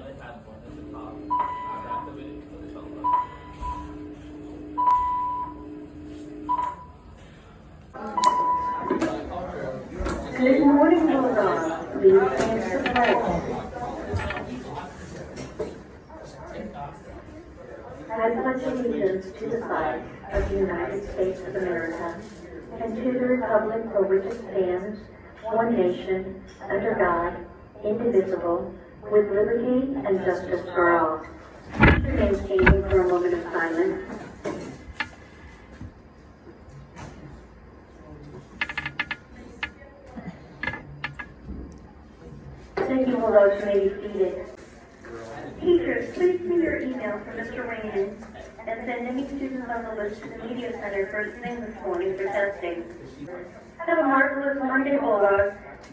they had one at the top. After we didn't put it on the Good morning, Bulldogs. Please stand for the flag. I pledge allegiance to the flag of the United States of America and to the republic for which it stands, one nation, under God, indivisible, with liberty and justice for all. Remain standing for a moment of silence. Thank you, Bulldogs. You may be seated. Teachers, please see your email from Mr. Raymond and send any students on the list to the media center first thing this morning for testing. Have a marvelous Monday, Bulldogs.